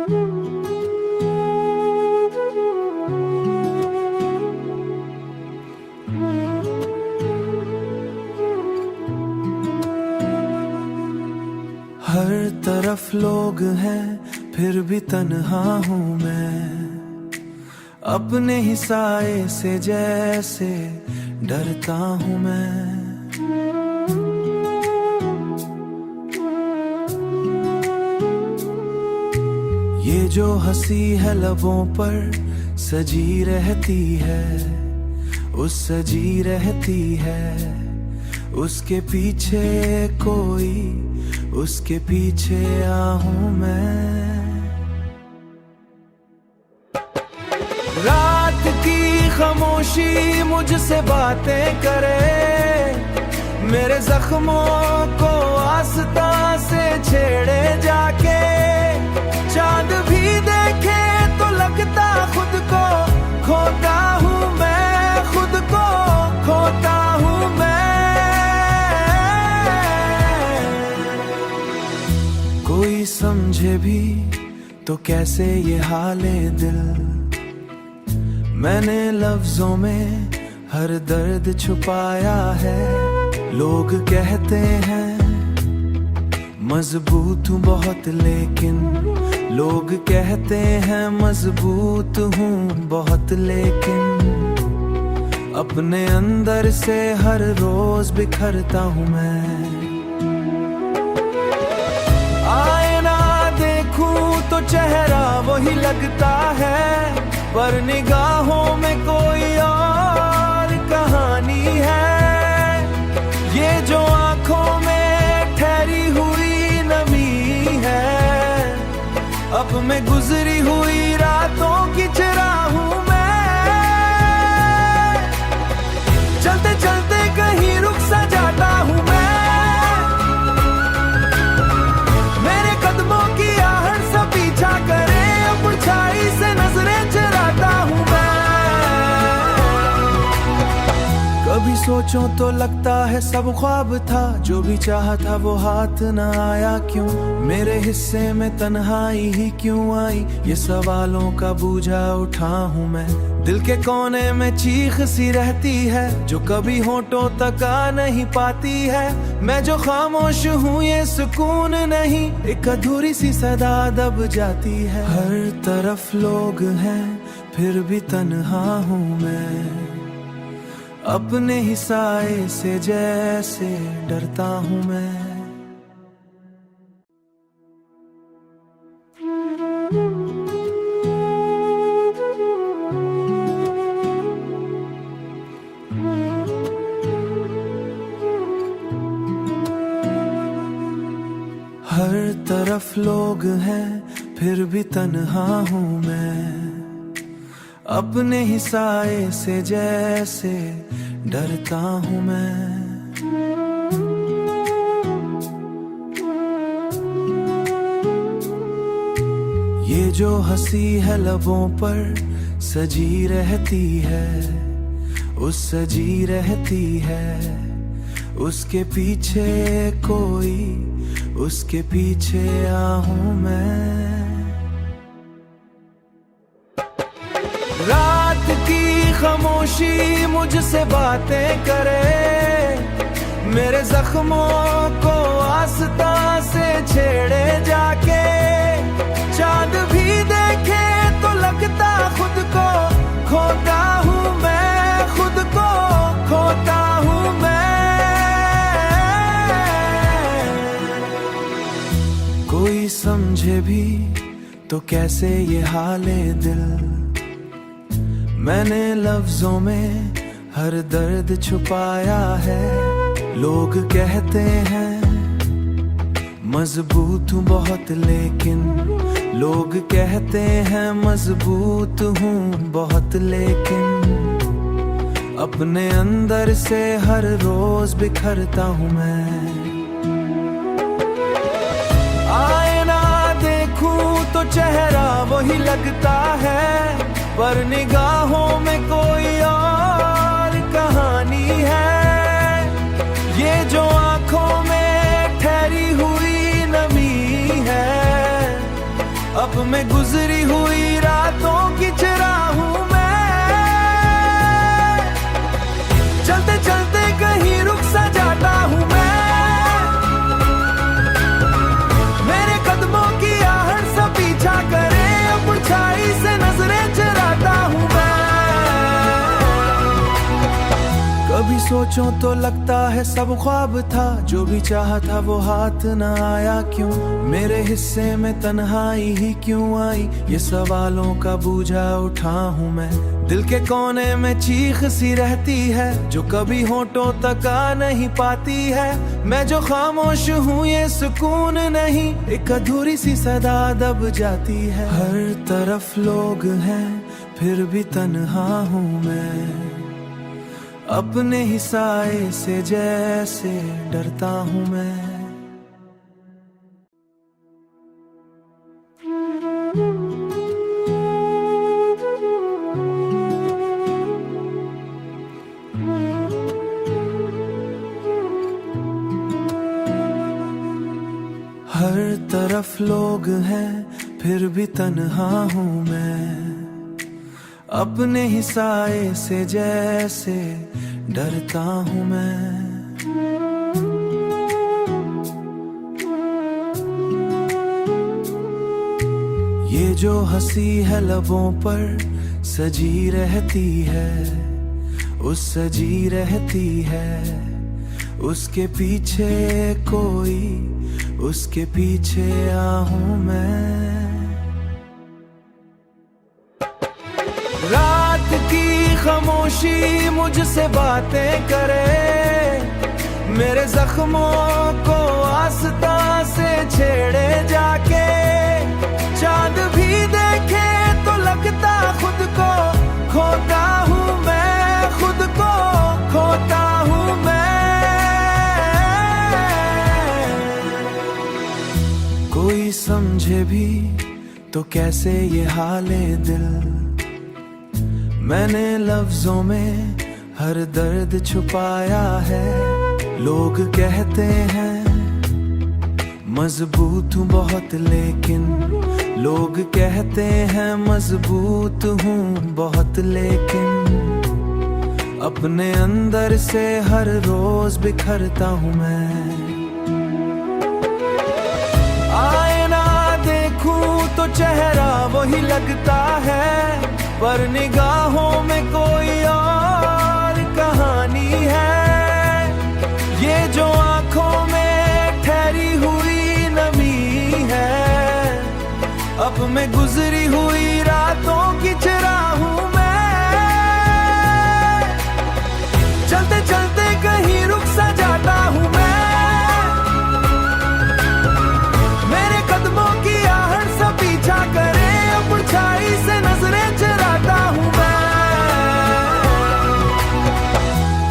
हर तरफ लोग हैं फिर भी तन्हा हूँ मैं, अपने ही साए से जैसे डरता हूँ मैं। ये जो हंसी है लबों पर सजी रहती है, उस सजी रहती है उसके पीछे कोई, उसके पीछे आहूं मैं। रात की खामोशी मुझसे बातें करे, मेरे जख्मों को आस्ता से छेड़े जाके। चांद भी देखे तो लगता खुद को खोता हूँ मैं, खुद को खोता हूँ मैं। कोई समझे भी तो कैसे ये हाले दिल, मैंने लफ्जों में हर दर्द छुपाया है। लोग कहते हैं मजबूत हूँ बहुत, लेकिन लोग कहते हैं मजबूत हूँ बहुत, लेकिन अपने अंदर से हर रोज बिखरता हूँ मैं। आईना देखूं तो चेहरा वही लगता है, पर निगाहों में कोई और कहानी है। ये जो आंखों में ठहरी हुई नमी है, अब मैं गुजरी हुई रातों की चिराग हूँ मैं। चलते चलते कहीं रुक सा जाता हूँ मैं, मेरे कदमों की आहट सा पीछा करे, परछाई से नजरें चुराता हूँ मैं। कभी सोचूं तो लगता है सब ख्वाब था, जो भी चाहा था वो हाथ न आया क्यों। मेरे हिस्से में तन्हाई ही क्यों आई, ये सवालों का बूझा उठा हूँ मैं। दिल के कोने में चीख सी रहती है, जो कभी होठों तक आ नहीं पाती है। मैं जो खामोश हूँ ये सुकून नहीं, एक अधूरी सी सदा दब जाती है। हर तरफ लोग हैं फिर भी तन्हा हूँ मैं, अपने ही साए से जैसे डरता हूँ मैं। हर तरफ लोग हैं फिर भी तन्हा हूँ मैं, अपने ही साए से जैसे डरता हूँ मैं। ये जो हंसी है लबों पर सजी रहती है, उस सजी रहती है उसके पीछे कोई, उसके पीछे आहूं मैं। रात की खामोशी मुझसे बातें करे, मेरे जख्मों को आस्ता से छेड़े जाके। चांद भी देखे तो लगता खुद को खोता हूँ मैं, खुद को खोता हूँ मैं। कोई समझे भी तो कैसे ये हाले दिल, मैंने लफ्जों में हर दर्द छुपाया है। लोग कहते हैं मजबूत हूँ बहुत, लेकिन लोग कहते हैं मजबूत हूँ बहुत, लेकिन अपने अंदर से हर रोज बिखरता हूँ मैं। आईना देखूं तो चेहरा वही लगता है, पर निगाहों में कोई और कहानी है। ये जो आंखों में ठहरी हुई नमी है, अब मैं गुजरी हुई रातों की चिराग हूँ मैं, चलते चलते कहीं रुक सा जाता हूँ मैं, मेरे कदमों की आहट सा पीछा करे, परछाई से नजरें चुराता हूँ मैं। कभी सोचो तो लगता है सब ख्वाब था, जो भी चाहा था वो हाथ न आया क्यों, मेरे हिस्से में तन्हाई ही क्यों आई, ये सवालों का बूझा उठा हूँ मैं। दिल के कोने में चीख सी रहती है, जो कभी होठों तक आ नहीं पाती है, मैं जो खामोश हूँ ये सुकून नहीं, एक अधूरी सी सदा दब जाती है। हर तरफ लोग हैं फिर भी तन्हा हूँ मैं, अपने ही साए से जैसे डरता हूँ मैं। हर तरफ लोग हैं फिर भी तन्हा हूँ मैं, अपने ही साए से जैसे डरता हूँ मैं। ये जो हंसी है लबों पर सजी रहती है, उस सजी रहती है, उसके पीछे कोई, उसके पीछे आहूँ मैं। रात की खामोशी मुझसे बातें करे, मेरे जख्मों को आस्ता से छेड़े जाके, चांद भी देखे तो लगता खुद को खोता हूँ मैं, खुद को खोता हूँ मैं। कोई समझे भी तो कैसे ये हाले दिल, मैंने लफ्जों में हर दर्द छुपाया है। लोग कहते हैं मजबूत हूँ बहुत, लेकिन लोग कहते हैं मजबूत हूँ बहुत, लेकिन अपने अंदर से हर रोज बिखरता हूँ मैं। आईना देखूं तो चेहरा वही लगता है, पर निगाहों में कोई और कहानी है। ये जो आंखों में ठहरी हुई नमी है, अब मैं गुजरी हुई रातों की चिराग हूँ मैं, चलते चलते कहीं रुक सा जाता हूँ मैं, मेरे कदमों की आहट सा पीछा करे, परछाई से नजरें चुराता हूँ मैं।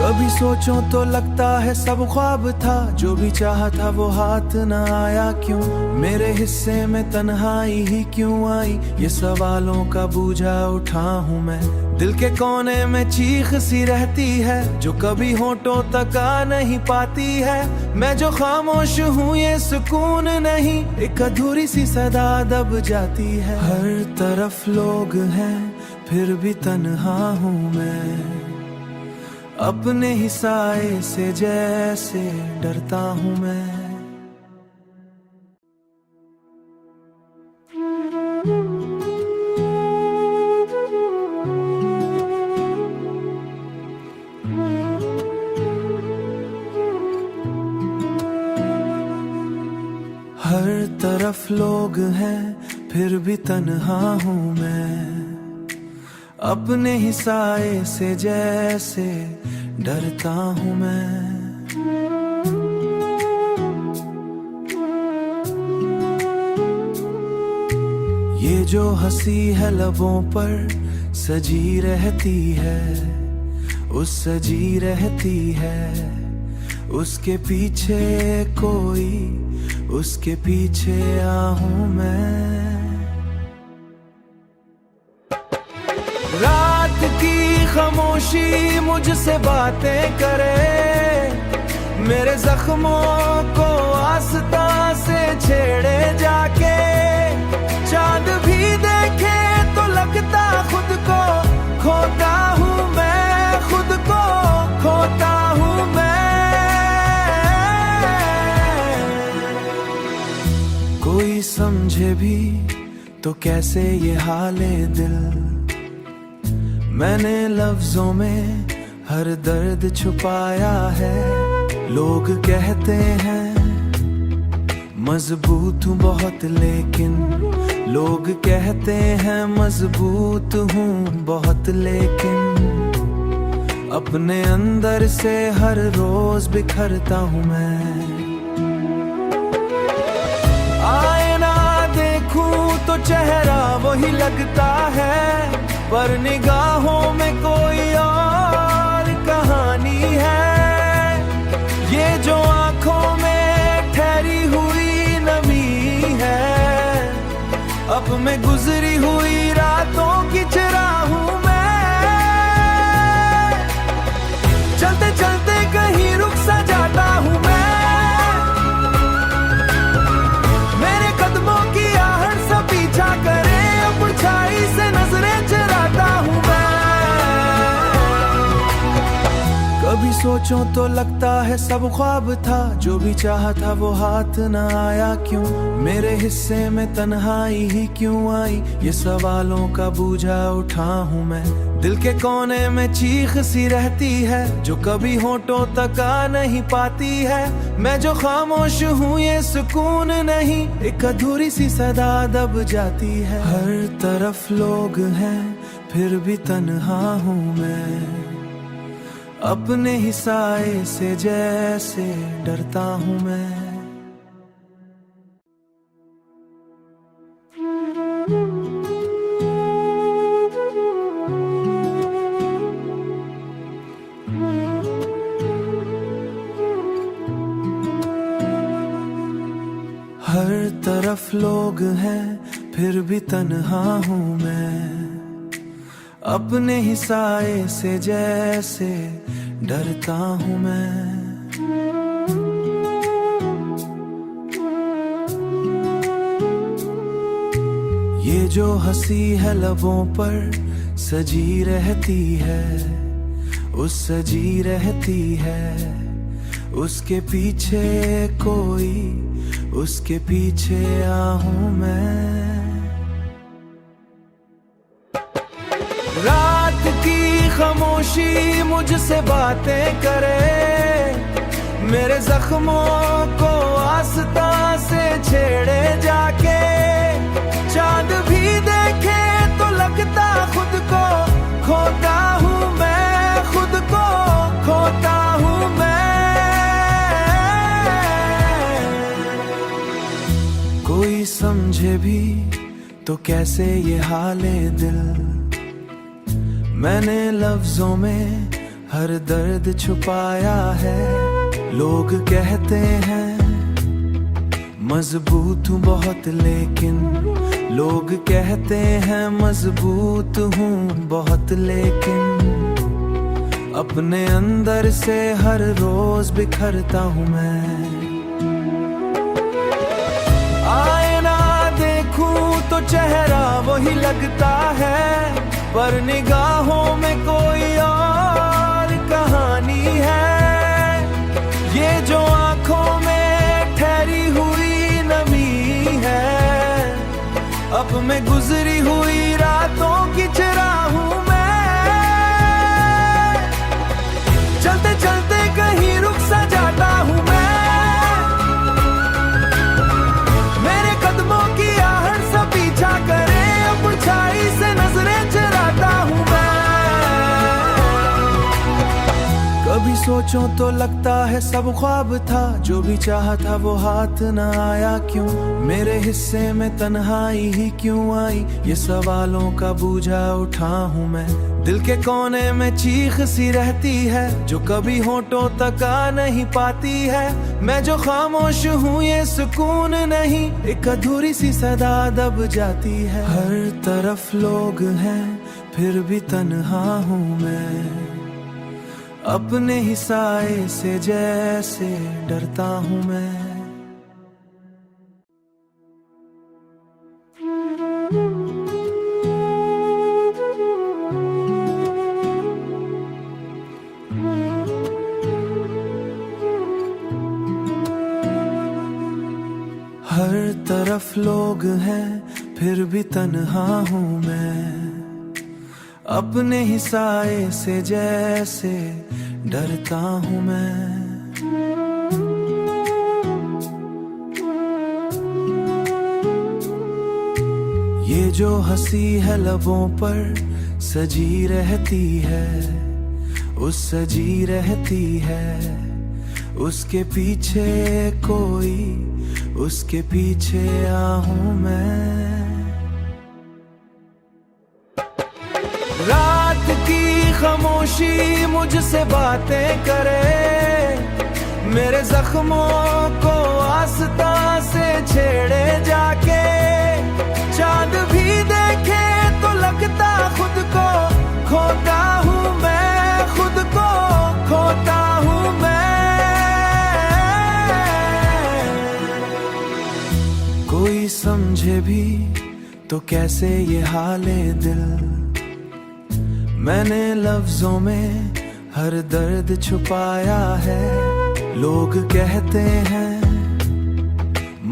कभी सोचो तो लगता है सब ख्वाब था, जो भी चाहा था वो हाथ न आया क्यों, मेरे हिस्से में तन्हाई ही क्यों आई, ये सवालों का बूझा उठा हूँ मैं। दिल के कोने में चीख सी रहती है, जो कभी होठों तक आ नहीं पाती है, मैं जो खामोश हूँ ये सुकून नहीं, एक अधूरी सी सदा दब जाती है। हर तरफ लोग हैं फिर भी तन्हा हूँ मैं, अपने ही साए से जैसे डरता हूँ मैं। हर तरफ लोग हैं फिर भी तन्हा हूँ मैं, अपने ही साए से जैसे डरता हूँ मैं। ये जो हंसी है लबों पर सजी रहती है, उस सजी रहती है, उसके पीछे कोई, उसके पीछे आहूँ मैं। रात की खामोशी मुझसे बातें करे, मेरे जख्मों को आस्ता से छेड़े जाके, चांद कोई समझे भी तो कैसे ये हाले दिल, मैंने लफ्जों में हर दर्द छुपाया है। लोग कहते हैं मजबूत हूँ बहुत, लेकिन लोग कहते हैं मजबूत हूँ बहुत, लेकिन अपने अंदर से हर रोज बिखरता हूँ मैं। आईना देखूं तो चेहरा वही लगता है, पर निगाहों में कोई और कहानी है। ये जो आंखों में ठहरी हुई नमी है, अब मैं गुजरी हुई रातों की चिराग हूं मैं। चलते चलते कहीं रुक सा जाता हूं मैं, मेरे कदमों की आहट सा पीछा करे, परछाई से नजरें चुराता हूं मैं। कभी सोचूं तो लगता है सब ख्वाब था, जो भी चाहा था वो हाथ न आया क्यों। मेरे हिस्से में तन्हाई ही क्यों आई, ये सवालों का बूझा उठा हूं मैं। दिल के कोने में चीख सी रहती है, जो कभी होठों तक आ नहीं पाती है। मैं जो खामोश हूँ ये सुकून नहीं, एक अधूरी सी सदा दब जाती है। हर तरफ लोग हैं फिर भी तन्हा हूँ मैं, अपने ही साए से जैसे डरता हूँ मैं। हर तरफ लोग हैं फिर भी तन्हा हूँ मैं, अपने ही साए से जैसे डरता हूँ मैं। ये जो हंसी है लबों पर सजी रहती है, उस सजी रहती है उसके पीछे कोई, उसके पीछे आहूं मैं। रात की खामोशी मुझसे बातें करे, मेरे जख्मों को आस्ता से छेड़े जाके। चांद भी देखे तो लगता खुद को खोता हूँ मैं, खुद को खोता हूँ मैं। कोई समझे भी तो कैसे ये हाले दिल, मैंने लफ्जों में हर दर्द छुपाया है। लोग कहते हैं मजबूत हूँ बहुत, लेकिन लोग कहते हैं मजबूत हूँ बहुत, लेकिन अपने अंदर से हर रोज बिखरता हूँ मैं। आईना देखूं तो चेहरा वही लगता है, पर निगाहों में कोई और कहानी है। ये जो आंखों में ठहरी हुई नमी है, अब मैं गुजरी हुई रातों की चिराग हूं मैं। चलते चलते कहीं रुक सा जाता हूं मैं, मेरे कदमों की आहट सा पीछा करे, परछाई से नजरें चुराता हूं मैं। कभी सोचूं तो लगता है सब ख्वाब था, जो भी चाहा था वो हाथ न आया क्यों। मेरे हिस्से में तन्हाई ही क्यों आई, ये सवालों का बूझा उठा हूं मैं। दिल के कोने में चीख सी रहती है, जो कभी होठों तक आ नहीं पाती है। मैं जो खामोश हूँ ये सुकून नहीं, एक अधूरी सी सदा दब जाती है। हर तरफ लोग हैं फिर भी तन्हा हूँ मैं, अपने ही साए से जैसे डरता हूँ मैं। हर हर तरफ लोग हैं फिर भी तन्हा हूँ मैं, अपने ही साए से जैसे डरता हूँ मैं। ये जो हंसी है लबों पर सजी रहती है, उस सजी रहती है, उसके पीछे कोई, उसके पीछे आहूं मैं। रात की खामोशी मुझसे बातें करे, मेरे जख्मों को आस्ता से छेड़े जाके। चांद भी देखे तो लगता खुद को खोता हूँ मैं, खुद को खोता हूँ मैं। कोई समझे भी तो कैसे ये हाले दिल, मैंने लफ्जों में हर दर्द छुपाया है। लोग कहते हैं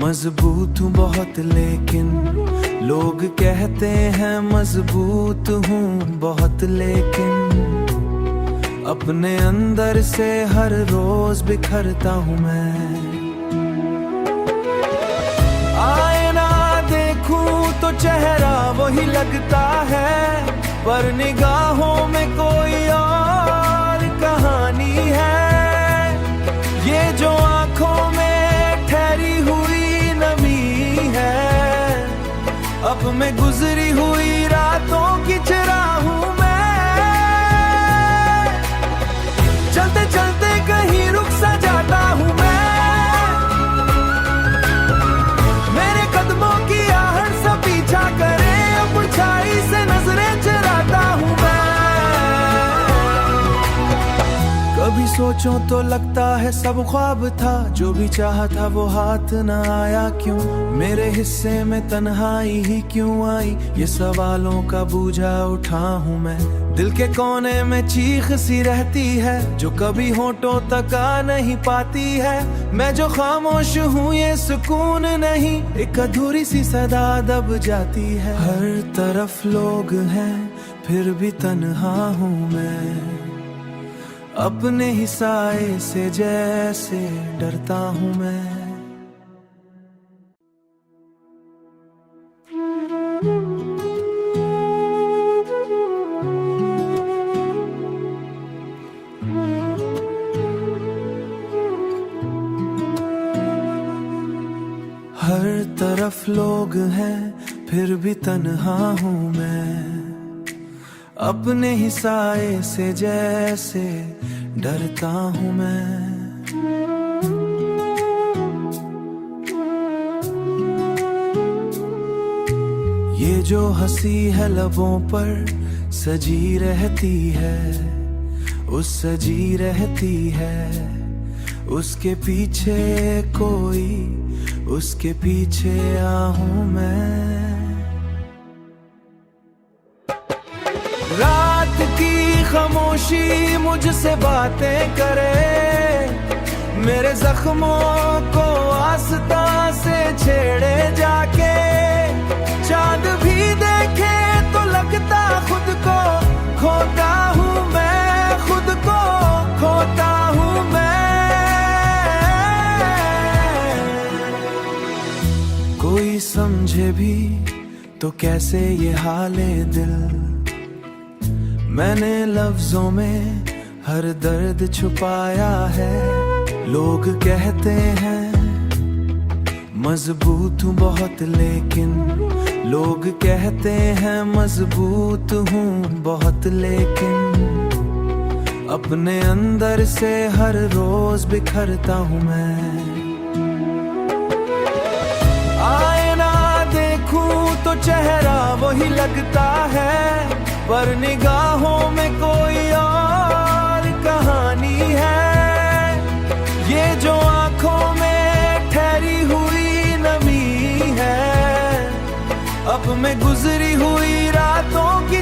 मजबूत हूँ बहुत, लेकिन लोग कहते हैं मजबूत हूँ बहुत, लेकिन अपने अंदर से हर रोज बिखरता हूँ मैं। आईना देखूं तो चेहरा वही लगता है, पर निगाहों में कोई और कहानी है। ये जो आंखों में ठहरी हुई नमी है, अब मैं गुजरी हुई रातों की चिराग हूँ मैं। चलते चलते कहीं रुक सा जाता हूँ मैं, मेरे कदमों की आहट सा पीछा करे, अब छाई से नजरें चुराता हूँ मैं। कभी सोचो तो लगता है सब ख्वाब था, जो भी चाहा था वो हाथ न आया क्यों, मेरे हिस्से में तन्हाई ही क्यों आई, ये सवालों का बूझा उठा हूँ मैं। दिल के कोने में चीख सी रहती है, जो कभी होठों तक आ नहीं पाती है। मैं जो खामोश हूँ ये सुकून नहीं, एक अधूरी सी सदा दब जाती है। हर तरफ लोग हैं फिर भी तन्हा हूँ मैं, अपने ही साए से जैसे डरता हूँ मैं। हर तरफ लोग हैं फिर भी तन्हा हूँ मैं, अपने ही साए से जैसे डरता हूँ मैं। ये जो हंसी है लबों पर सजी रहती है, उस सजी रहती है, उसके पीछे कोई, उसके पीछे आहूं मैं। रात की खामोशी मुझसे बातें करे, मेरे जख्मों को आस्ता से छेड़े जाके। चांद भी देखे तो लगता खुद को खोता हूँ मैं, खुद को खोता हूँ मैं। कोई समझे भी तो कैसे ये हाले दिल, मैंने लफ्जों में हर दर्द छुपाया है। लोग कहते हैं मजबूत हूँ बहुत, लेकिन लोग कहते हैं मजबूत हूँ बहुत, लेकिन अपने अंदर से हर रोज बिखरता हूँ मैं। आईना देखूं तो चेहरा वही लगता है, पर निगाहों में कोई और कहानी है। ये जो आंखों में ठहरी हुई नमी है, अब मैं गुजरी हुई रातों की